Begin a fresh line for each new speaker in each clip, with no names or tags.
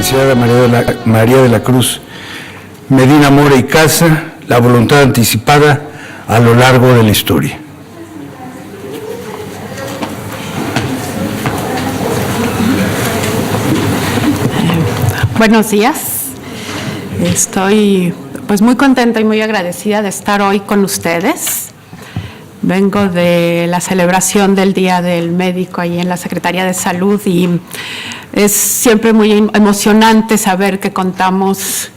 licenciada María de la Cruz Medina Mora y Casa, la voluntad anticipada a lo largo de la historia.
Buenos días. Estoy muy contenta y muy agradecida de estar hoy con ustedes. Vengo de la celebración del Día del Médico ahí en la Secretaría de Salud y es siempre muy emocionante saber que contamos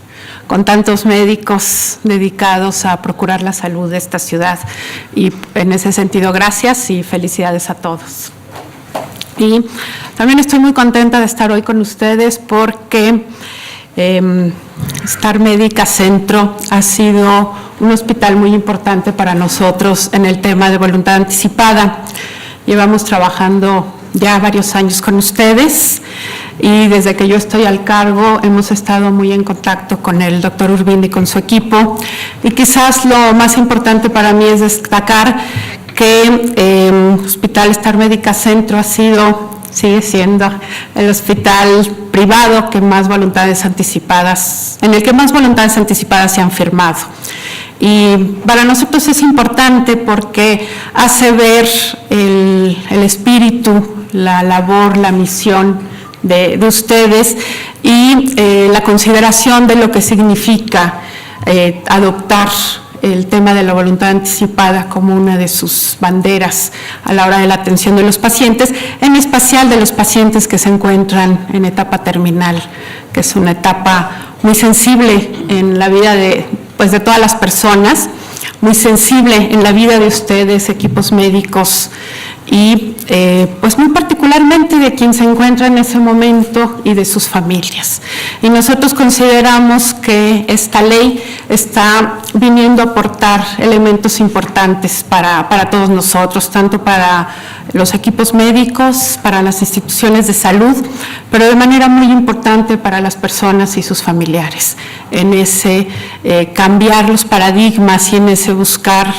con tantos médicos dedicados a procurar la salud de esta ciudad. Y en ese sentido, gracias y felicidades a todos. Y también estoy muy contenta de estar hoy con ustedes porque Star Médica Centro ha sido un hospital muy importante para nosotros en el tema de voluntad anticipada. Llevamos trabajando ya varios años con ustedes y desde que yo estoy al cargo hemos estado muy en contacto con el doctor Urbina y con su equipo. Y quizás lo más importante para mí es destacar que Hospital Star Médica Centro sigue siendo el hospital privado que más voluntades anticipadas, en el que más voluntades anticipadas se han firmado. Y para nosotros es importante porque hace ver el espíritu, la labor, la misión de ustedes y la consideración de lo que significa adoptar el tema de la voluntad anticipada como una de sus banderas a la hora de la atención de los pacientes, en especial de los pacientes que se encuentran en etapa terminal, que es una etapa muy sensible en la vida de todas las personas, muy sensible en la vida de ustedes, equipos médicos, y muy particularmente de quien se encuentra en ese momento y de sus familias. Y nosotros consideramos que esta ley está viniendo a aportar elementos importantes para todos nosotros, tanto para los equipos médicos, para las instituciones de salud, pero de manera muy importante para las personas y sus familiares, en ese cambiar los paradigmas y en ese buscar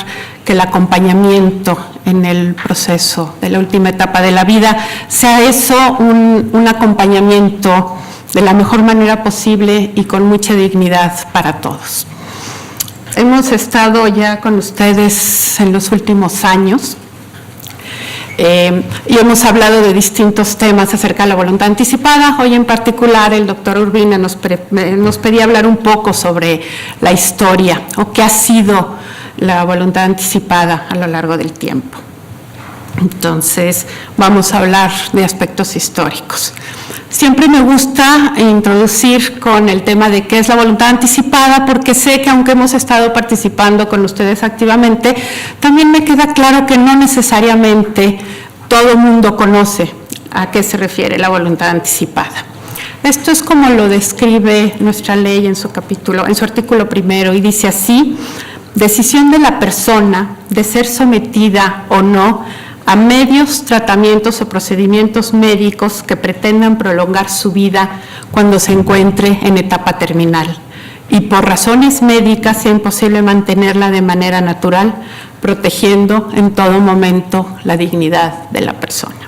que el acompañamiento en el proceso de la última etapa de la vida sea eso un acompañamiento de la mejor manera posible y con mucha dignidad para todos. Hemos estado ya con ustedes en los últimos años y hemos hablado de distintos temas acerca de la voluntad anticipada. Hoy en particular el doctor Urbina nos pedía hablar un poco sobre la historia o qué ha sido la voluntad anticipada a lo largo del tiempo. Entonces, vamos a hablar de aspectos históricos. Siempre me gusta introducir con el tema de qué es la voluntad anticipada, porque sé que aunque hemos estado participando con ustedes activamente, también me queda claro que no necesariamente todo el mundo conoce a qué se refiere la voluntad anticipada. Esto es como lo describe nuestra ley en su artículo primero, y dice así: decisión de la persona de ser sometida o no a medios, tratamientos o procedimientos médicos que pretendan prolongar su vida cuando se encuentre en etapa terminal y por razones médicas sea imposible mantenerla de manera natural, protegiendo en todo momento la dignidad de la persona.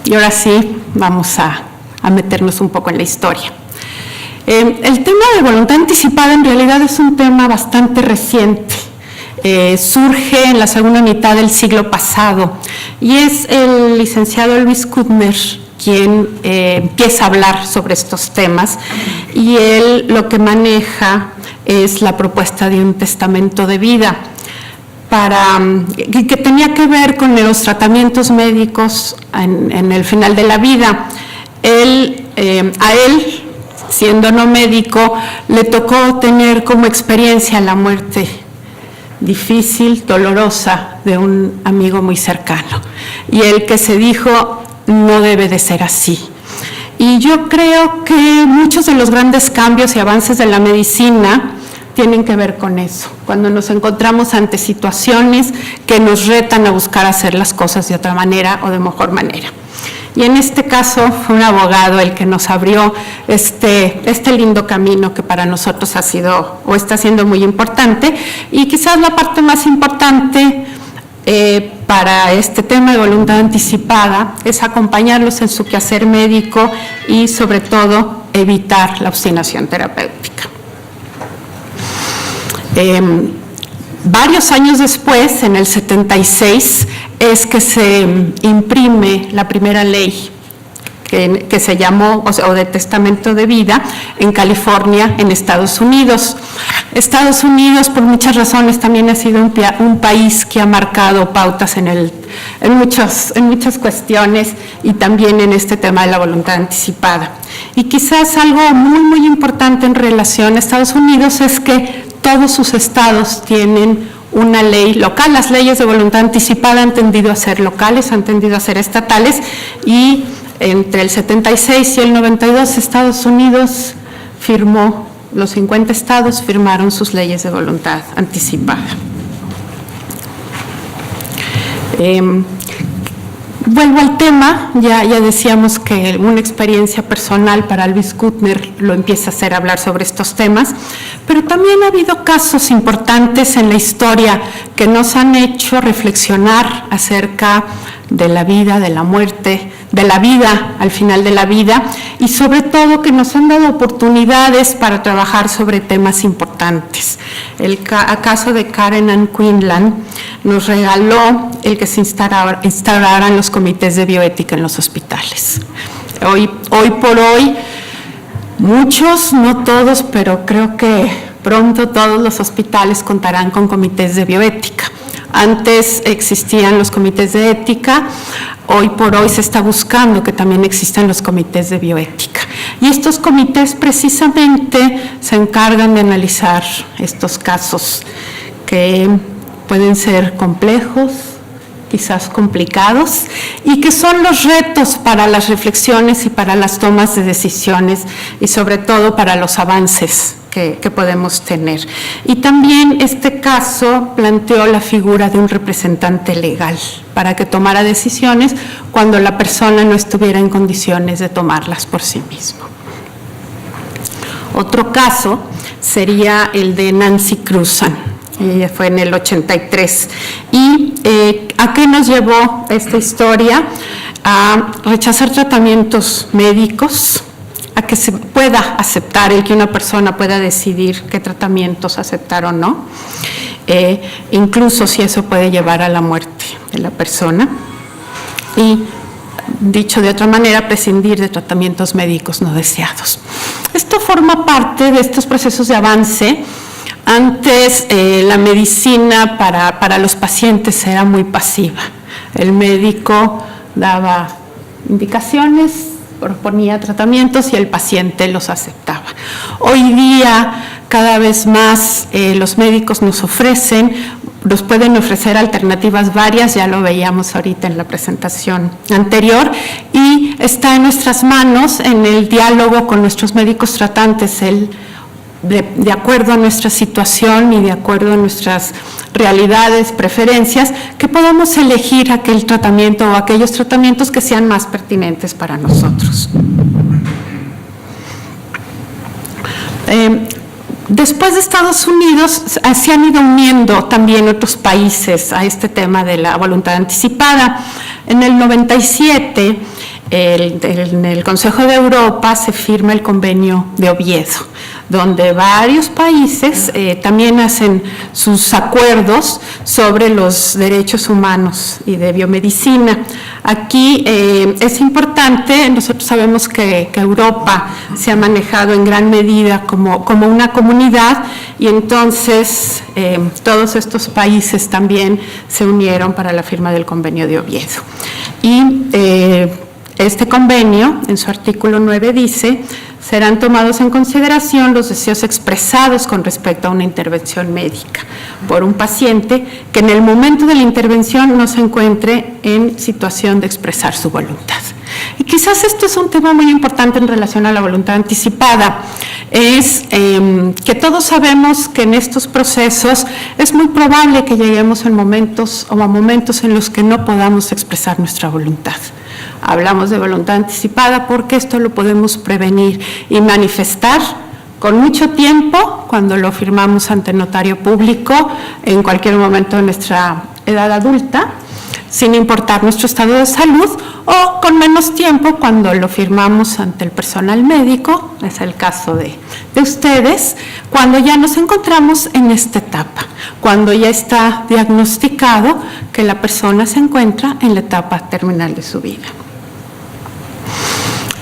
Y ahora sí, vamos a meternos un poco en la historia. El tema de voluntad anticipada en realidad es un tema bastante reciente. Surge en la segunda mitad del siglo pasado y es el licenciado Luis Kuttner quien empieza a hablar sobre estos temas, y él lo que maneja es la propuesta de un testamento de vida que tenía que ver con los tratamientos médicos en el final de la vida. A él, siendo no médico, le tocó tener como experiencia la muerte difícil, dolorosa de un amigo muy cercano, y él que se dijo: no debe de ser así. Y yo creo que muchos de los grandes cambios y avances de la medicina tienen que ver con eso, cuando nos encontramos ante situaciones que nos retan a buscar hacer las cosas de otra manera o de mejor manera. Y en este caso fue un abogado el que nos abrió este lindo camino que para nosotros ha sido o está siendo muy importante. Y quizás la parte más importante para este tema de voluntad anticipada es acompañarlos en su quehacer médico y, sobre todo, evitar la obstinación terapéutica. Varios años después, en el 76, es que se imprime la primera ley que se llamó, o de testamento de vida, en California, en Estados Unidos. Estados Unidos, por muchas razones, también ha sido un país que ha marcado pautas en muchas cuestiones, y también en este tema de la voluntad anticipada. Y quizás algo muy, muy importante en relación a Estados Unidos es que todos sus estados tienen una ley local. Las leyes de voluntad anticipada han tendido a ser locales, han tendido a ser estatales, y entre el 76 y el 92 Estados Unidos firmó, los 50 estados firmaron sus leyes de voluntad anticipada. Vuelvo al tema, ya decíamos que una experiencia personal para Luis Kuttner lo empieza a hacer hablar sobre estos temas, pero también ha habido casos importantes en la historia que nos han hecho reflexionar acerca de la vida, de la muerte, de la vida al final de la vida, y sobre todo que nos han dado oportunidades para trabajar sobre temas importantes. El caso de Karen Ann Quinlan nos regaló el que se instauraran los comités de bioética en los hospitales. Hoy por hoy, muchos, no todos, pero creo que pronto todos los hospitales contarán con comités de bioética. Antes existían los comités de ética, hoy por hoy se está buscando que también existan los comités de bioética. Y estos comités precisamente se encargan de analizar estos casos que pueden ser complejos, quizás complicados, y que son los retos para las reflexiones y para las tomas de decisiones, y sobre todo para los avances que podemos tener. Y también este caso planteó la figura de un representante legal para que tomara decisiones cuando la persona no estuviera en condiciones de tomarlas por sí mismo. Otro caso sería el de Nancy Cruzan. Ella fue en el 83. ¿Y a qué nos llevó esta historia? A rechazar tratamientos médicos, a que se pueda aceptar, el que una persona pueda decidir qué tratamientos aceptar o no, incluso si eso puede llevar a la muerte de la persona. Y, dicho de otra manera, prescindir de tratamientos médicos no deseados. Esto forma parte de estos procesos de avance. Antes la medicina para los pacientes era muy pasiva. El médico daba indicaciones, proponía tratamientos y el paciente los aceptaba. Hoy día, cada vez más, los médicos nos pueden ofrecer alternativas varias, ya lo veíamos ahorita en la presentación anterior, y está en nuestras manos, en el diálogo con nuestros médicos tratantes, de acuerdo a nuestra situación y de acuerdo a nuestras realidades, preferencias, que podamos elegir aquel tratamiento o aquellos tratamientos que sean más pertinentes para nosotros. Después de Estados Unidos, se han ido uniendo también otros países a este tema de la voluntad anticipada. En el 97, en el Consejo de Europa se firma el Convenio de Oviedo, donde varios países también hacen sus acuerdos sobre los derechos humanos y de biomedicina. Aquí es importante, nosotros sabemos que Europa se ha manejado en gran medida como una comunidad, y entonces todos estos países también se unieron para la firma del Convenio de Oviedo. Y este convenio, en su artículo 9, dice: serán tomados en consideración los deseos expresados con respecto a una intervención médica por un paciente que en el momento de la intervención no se encuentre en situación de expresar su voluntad. Y quizás esto es un tema muy importante en relación a la voluntad anticipada, es que todos sabemos que en estos procesos es muy probable que lleguemos a momentos en los que no podamos expresar nuestra voluntad. Hablamos de voluntad anticipada porque esto lo podemos prevenir y manifestar con mucho tiempo cuando lo firmamos ante notario público en cualquier momento de nuestra edad adulta, sin importar nuestro estado de salud, o con menos tiempo cuando lo firmamos ante el personal médico, es el caso de ustedes, cuando ya nos encontramos en esta etapa, cuando ya está diagnosticado que la persona se encuentra en la etapa terminal de su vida.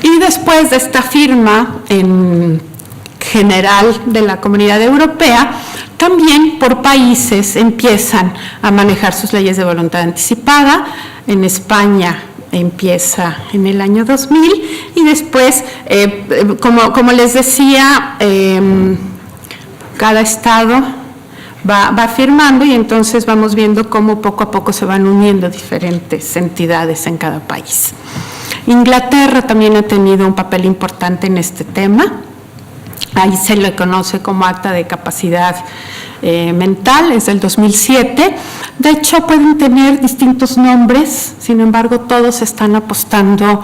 Y después de esta firma en general de la Comunidad Europea, también por países empiezan a manejar sus leyes de voluntad anticipada. En España empieza en el año 2000 y después, como les decía, cada estado va firmando y entonces vamos viendo cómo poco a poco se van uniendo diferentes entidades en cada país. Inglaterra también ha tenido un papel importante en este tema. Ahí se le conoce como acta de capacidad mental, es del 2007. De hecho, pueden tener distintos nombres, sin embargo, todos están apostando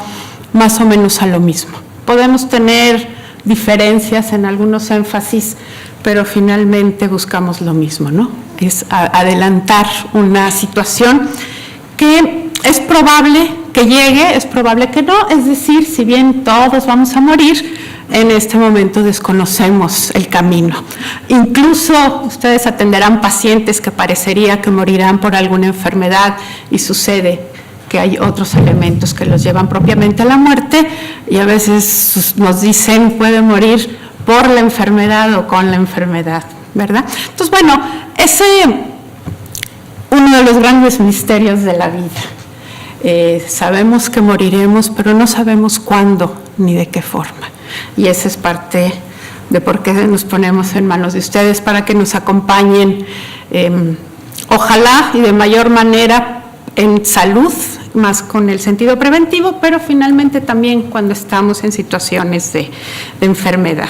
más o menos a lo mismo. Podemos tener diferencias en algunos énfasis, pero finalmente buscamos lo mismo, ¿no? Es adelantar una situación que es probable que llegue, es probable que no, es decir, si bien todos vamos a morir, en este momento desconocemos el camino. Incluso ustedes atenderán pacientes que parecería que morirán por alguna enfermedad y sucede que hay otros elementos que los llevan propiamente a la muerte y a veces nos dicen puede morir por la enfermedad o con la enfermedad, ¿verdad? Entonces, bueno, ese es uno de los grandes misterios de la vida. Sabemos que moriremos, pero no sabemos cuándo ni de qué forma. Y esa es parte de por qué nos ponemos en manos de ustedes para que nos acompañen, ojalá y de mayor manera en salud, más con el sentido preventivo, pero finalmente también cuando estamos en situaciones de enfermedad.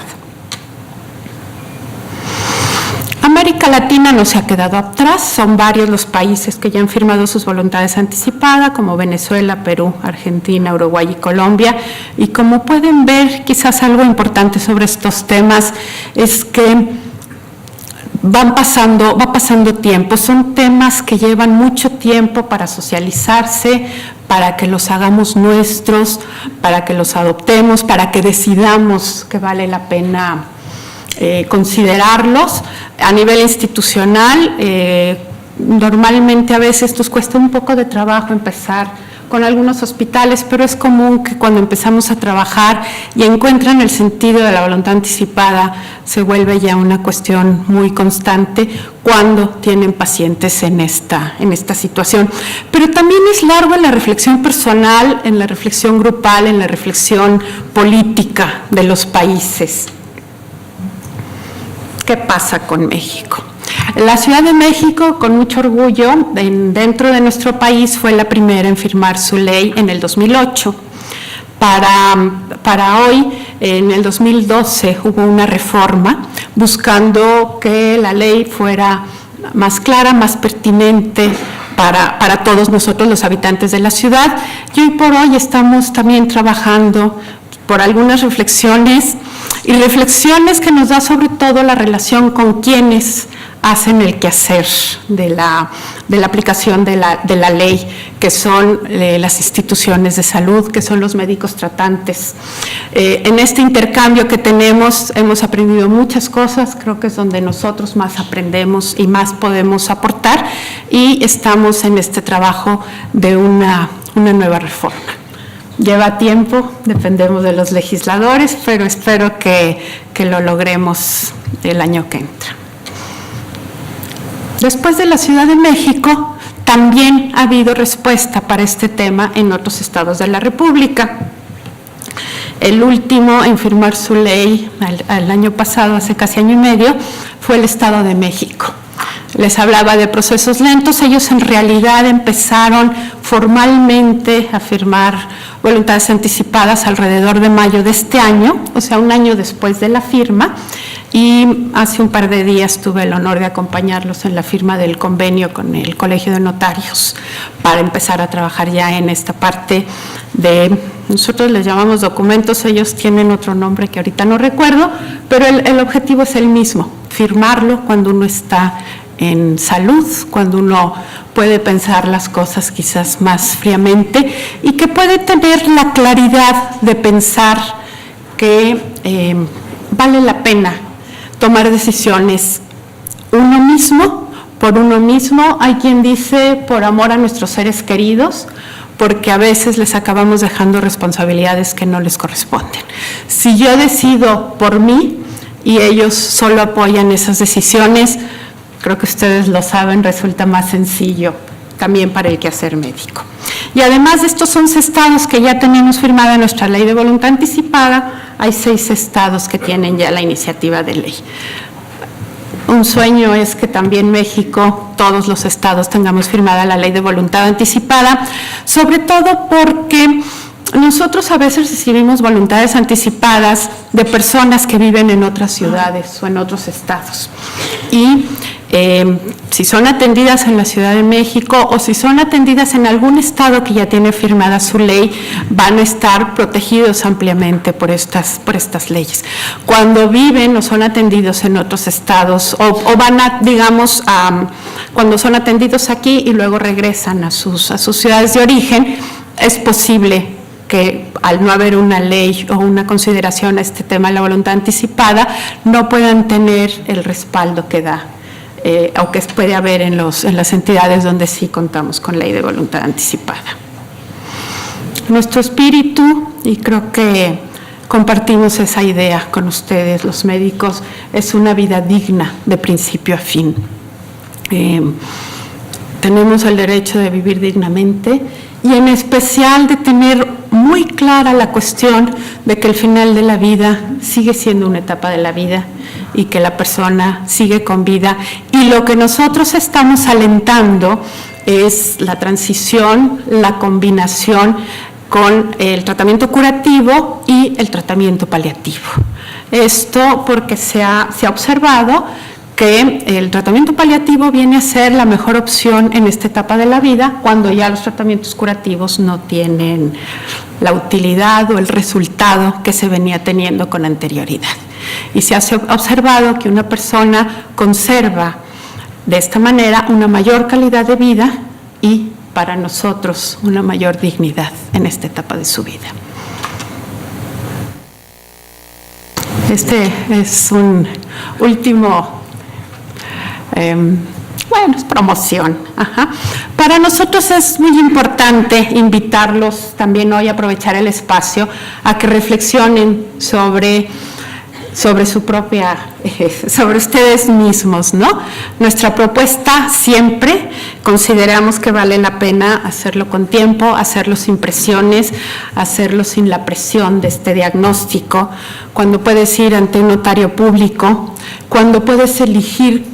América Latina no se ha quedado atrás, son varios los países que ya han firmado sus voluntades anticipadas, como Venezuela, Perú, Argentina, Uruguay y Colombia. Y como pueden ver, quizás algo importante sobre estos temas es que va pasando tiempo, son temas que llevan mucho tiempo para socializarse, para que los hagamos nuestros, para que los adoptemos, para que decidamos que vale la pena considerarlos. A nivel institucional, normalmente a veces nos cuesta un poco de trabajo empezar con algunos hospitales, pero es común que cuando empezamos a trabajar y encuentran el sentido de la voluntad anticipada, se vuelve ya una cuestión muy constante cuando tienen pacientes en esta situación. Pero también es largo en la reflexión personal, en la reflexión grupal, en la reflexión política de los países. ¿Qué pasa con México? La Ciudad de México, con mucho orgullo, dentro de nuestro país, fue la primera en firmar su ley en el 2008. Para hoy, en el 2012, hubo una reforma buscando que la ley fuera más clara, más pertinente para todos nosotros los habitantes de la ciudad. Y hoy por hoy estamos también trabajando por algunas reflexiones que nos da sobre todo la relación con quienes hacen el quehacer de la aplicación de la ley, que son las instituciones de salud, que son los médicos tratantes. En este intercambio que tenemos hemos aprendido muchas cosas, creo que es donde nosotros más aprendemos y más podemos aportar, y estamos en este trabajo de una nueva reforma. Lleva tiempo, dependemos de los legisladores, pero espero que lo logremos el año que entra. Después de la Ciudad de México, también ha habido respuesta para este tema en otros estados de la República. El último en firmar su ley el año pasado, hace casi año y medio, fue el Estado de México. Les hablaba de procesos lentos, ellos en realidad empezaron formalmente a firmar voluntades anticipadas alrededor de mayo de este año, o sea, un año después de la firma, y hace un par de días tuve el honor de acompañarlos en la firma del convenio con el Colegio de Notarios para empezar a trabajar ya en esta parte de, nosotros les llamamos documentos, ellos tienen otro nombre que ahorita no recuerdo, pero el objetivo es el mismo, firmarlo cuando uno está en salud, cuando uno puede pensar las cosas quizás más fríamente y que puede tener la claridad de pensar que vale la pena tomar decisiones uno mismo, por uno mismo. Hay quien dice por amor a nuestros seres queridos, porque a veces les acabamos dejando responsabilidades que no les corresponden. Si yo decido por mí y ellos solo apoyan esas decisiones, creo que ustedes lo saben, resulta más sencillo también para el quehacer médico. Y además de estos 11 estados que ya tenemos firmada nuestra ley de voluntad anticipada, hay 6 estados que tienen ya la iniciativa de ley. Un sueño es que también México, todos los estados, tengamos firmada la ley de voluntad anticipada, sobre todo porque nosotros a veces recibimos voluntades anticipadas de personas que viven en otras ciudades o en otros estados. Y si son atendidas en la Ciudad de México o si son atendidas en algún estado que ya tiene firmada su ley, van a estar protegidos ampliamente por estas leyes. Cuando viven o son atendidos en otros estados o van a, digamos, cuando son atendidos aquí y luego regresan a sus ciudades de origen, es posible que al no haber una ley o una consideración a este tema de la voluntad anticipada, no puedan tener el respaldo que da o que puede haber en las entidades donde sí contamos con ley de voluntad anticipada. Nuestro espíritu, y creo que compartimos esa idea con ustedes, los médicos, es una vida digna de principio a fin. Tenemos el derecho de vivir dignamente y en especial de tener muy clara la cuestión de que el final de la vida sigue siendo una etapa de la vida y que la persona sigue con vida, y lo que nosotros estamos alentando es la transición, la combinación con el tratamiento curativo y el tratamiento paliativo. Esto porque se ha observado que el tratamiento paliativo viene a ser la mejor opción en esta etapa de la vida, cuando ya los tratamientos curativos no tienen la utilidad o el resultado que se venía teniendo con anterioridad. Y se ha observado que una persona conserva de esta manera una mayor calidad de vida y para nosotros una mayor dignidad en esta etapa de su vida. Este es un último, es promoción. Para nosotros es muy importante invitarlos también hoy a aprovechar el espacio a que reflexionen sobre su propia, sobre ustedes mismos, ¿no? Nuestra propuesta siempre consideramos que vale la pena hacerlo con tiempo, hacerlo sin presiones, hacerlo sin la presión de este diagnóstico, cuando puedes ir ante un notario público, cuando puedes elegir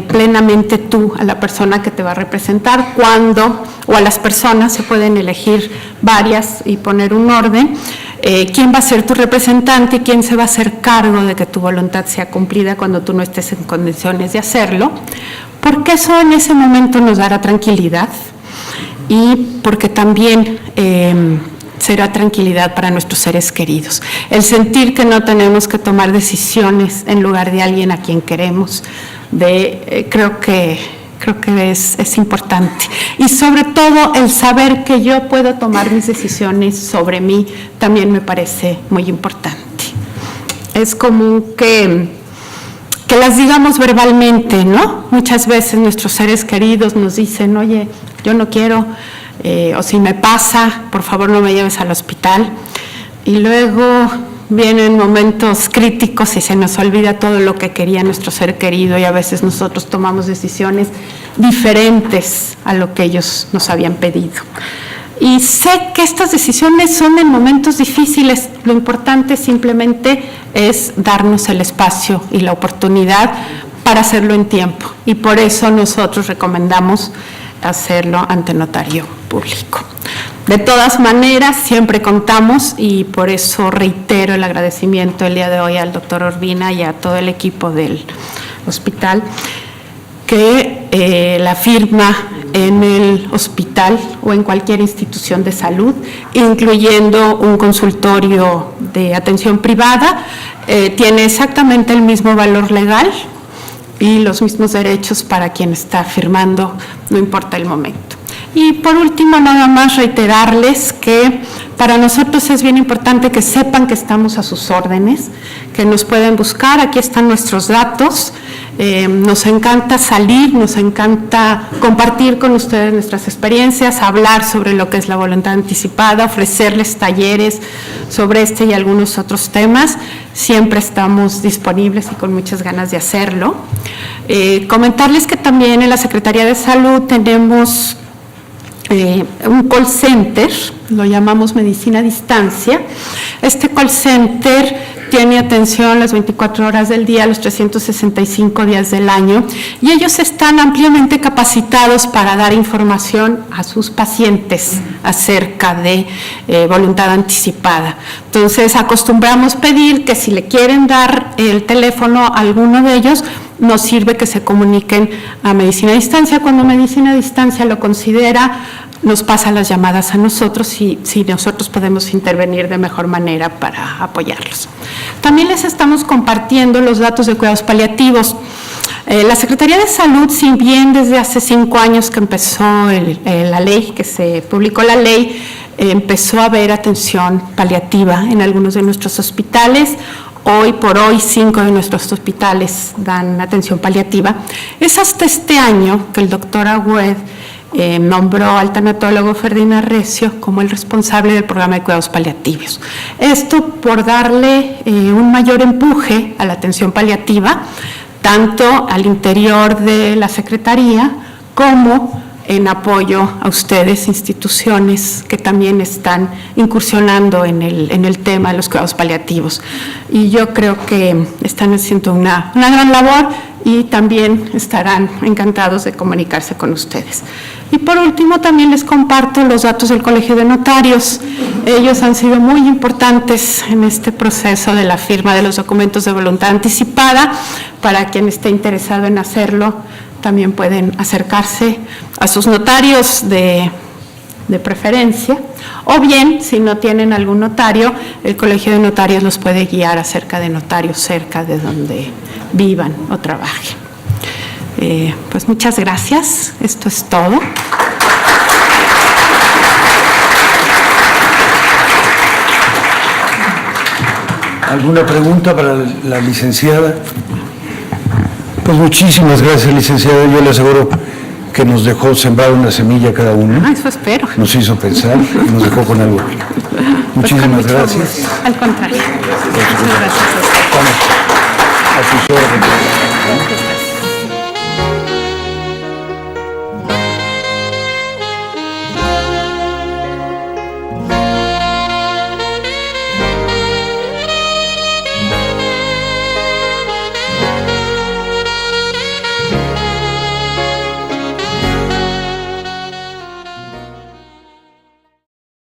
plenamente tú a la persona que te va a representar, o a las personas, se pueden elegir varias y poner un orden, quién va a ser tu representante, quién se va a hacer cargo de que tu voluntad sea cumplida cuando tú no estés en condiciones de hacerlo, porque eso en ese momento nos dará tranquilidad y porque también será tranquilidad para nuestros seres queridos. El sentir que no tenemos que tomar decisiones en lugar de alguien a quien queremos, creo que es importante. Y sobre todo el saber que yo puedo tomar mis decisiones sobre mí también me parece muy importante. Es común que las digamos verbalmente, ¿no? Muchas veces nuestros seres queridos nos dicen, oye, yo no quiero, o si me pasa, por favor no me lleves al hospital. Y luego vienen momentos críticos y se nos olvida todo lo que quería nuestro ser querido y a veces nosotros tomamos decisiones diferentes a lo que ellos nos habían pedido. Y sé que estas decisiones son en momentos difíciles, lo importante simplemente es darnos el espacio y la oportunidad para hacerlo en tiempo y por eso nosotros recomendamos hacerlo ante notario público. De todas maneras, siempre contamos y por eso reitero el agradecimiento el día de hoy al doctor Urbina y a todo el equipo del hospital, que la firma en el hospital o en cualquier institución de salud, incluyendo un consultorio de atención privada, tiene exactamente el mismo valor legal y los mismos derechos para quien está firmando, no importa el momento. Y por último, nada más reiterarles que para nosotros es bien importante que sepan que estamos a sus órdenes, que nos pueden buscar, aquí están nuestros datos. Nos encanta salir, nos encanta compartir con ustedes nuestras experiencias, hablar sobre lo que es la voluntad anticipada, ofrecerles talleres sobre este y algunos otros temas. Siempre estamos disponibles y con muchas ganas de hacerlo. Comentarles que también en la Secretaría de Salud tenemos un call center, lo llamamos Medicina a Distancia. Este call center tiene atención las 24 horas del día, los 365 días del año, y ellos están ampliamente capacitados para dar información a sus pacientes acerca de voluntad anticipada. Entonces, acostumbramos pedir que si le quieren dar el teléfono a alguno de ellos, nos sirve que se comuniquen a Medicina a Distancia. Cuando Medicina a Distancia lo considera, nos pasa las llamadas a nosotros y si nosotros podemos intervenir de mejor manera para apoyarlos. También les estamos compartiendo los datos de cuidados paliativos. La Secretaría de Salud, si bien desde hace 5 años que empezó la ley, que se publicó la ley, empezó a haber atención paliativa en algunos de nuestros hospitales. Hoy por hoy 5 de nuestros hospitales dan atención paliativa. Es hasta este año que el doctor Agüed nombró al tanatólogo Ferdinand Recio como el responsable del programa de cuidados paliativos. Esto por darle un mayor empuje a la atención paliativa, tanto al interior de la Secretaría como en apoyo a ustedes, instituciones que también están incursionando en el tema de los cuidados paliativos. Y yo creo que están haciendo una gran labor y también estarán encantados de comunicarse con ustedes. Y por último, también les comparto los datos del Colegio de Notarios. Ellos han sido muy importantes en este proceso de la firma de los documentos de voluntad anticipada. Para quien esté interesado en hacerlo, también pueden acercarse a sus notarios de preferencia, o bien, si no tienen algún notario, el Colegio de Notarios los puede guiar acerca de notarios cerca de donde vivan o trabajen. Pues muchas gracias, esto es todo.
¿Alguna pregunta para la licenciada? Pues muchísimas gracias, licenciada. Yo le aseguro que nos dejó sembrar una semilla cada uno.
Eso espero.
Nos hizo pensar y nos dejó con algo. Muchísimas gracias.
Al contrario. Muchas gracias.
Vamos a sus órdenes.